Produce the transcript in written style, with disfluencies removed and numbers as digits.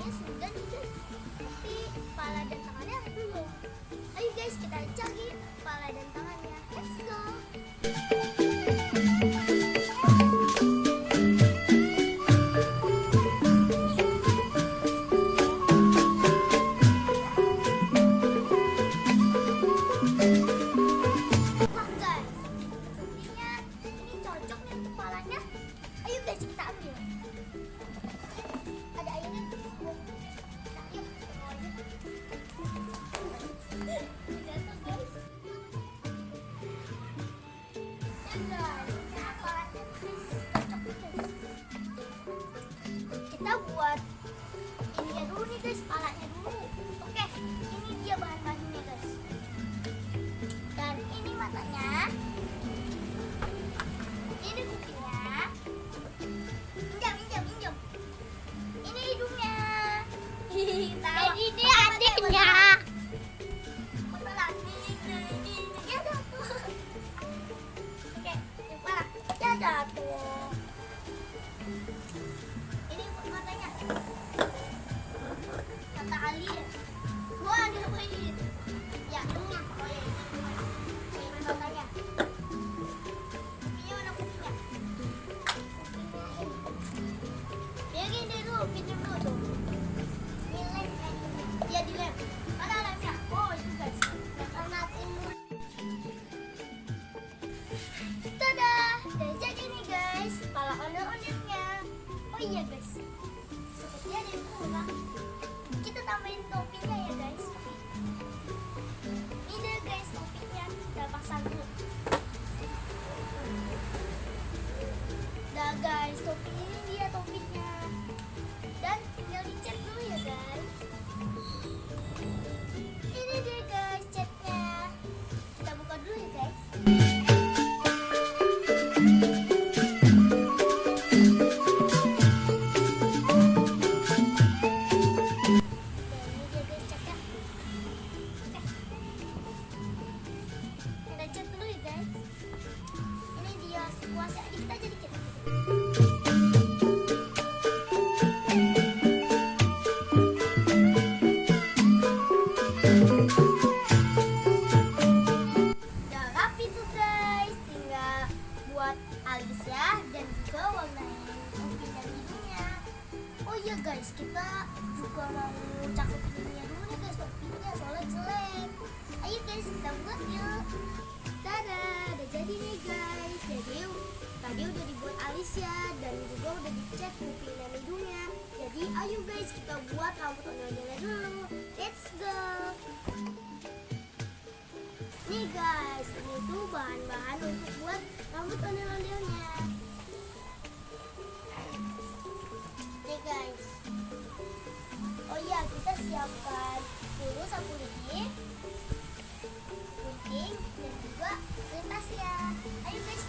kepalanya sudah nih guys, tapi kepala dan tangannya belum. Ayo guys, kita cari kepala dan tangannya. Let's go. Wah guys, sepertinya ini cocok nih kepalanya. Ayo guys, kita ambil. Ada airnya tuh. Ayo, jatuh guys. Ya guys, kepalanya guys, cocok nih guys. Kita buat ininya dulu nih guys, kepalanya dulu. Oke, ini dia bahan-bahannya guys. Dan ini matanya, ini kupingnya, injam. Ini hidungnya. Jadi dia adiknya. Beneran dia jatuh. Oke, kepala dia jatuh. Ini matanya, mata alien. Wah, dia baik. Ya, oh iya. Ini matanya. Kupingnya mana kupingnya? Kupingnya ini. Biarin dulu, pinjam dulu tuh. Ini lem kan? Iya di lem. Mana lemnya? Oh itu guys. Natin dulu. Tada, udah jadi nih guys. Kepala ondel-ondelnya. Oh iya guys. Seperti ada yang kurang. Kita tambahin toppingnya ya guys. Ini deh guys toppingnya. Kita pasang dulu. Dah guys, topping ini dia toppingnya. Dan tinggal dicat dulu ya guys. Ini dia guys catnya. Kita buka dulu ya guys. Oke, ini dia guys catnya. Oke. Kita cat dulu ya guys. Ini dia sekuasnya dikit aja dikit. Udah rapi tuh guys, tinggal buat alis ya dan juga warnain topi dan hidungnya. Oh iya guys, kita juga mau cakep hidungnya dulu nih guys, topinya soalnya jelek. Ayo guys, kita buat yuk. Dadah, udah jadi nih guys. Jadi tadi udah dibuat alis ya dan juga udah dicat kuping dan hidungnya. Jadi ayo guys, kita buat rambut ondel-ondelnya dulu. Let's go. Nih guys, ini tuh bahan-bahan untuk buat rambut ondel-ondelnya. Nih guys. Oh iya, kita siapkan dulu sapu lidi, gunting, dan juga kertas ya. Ayo guys,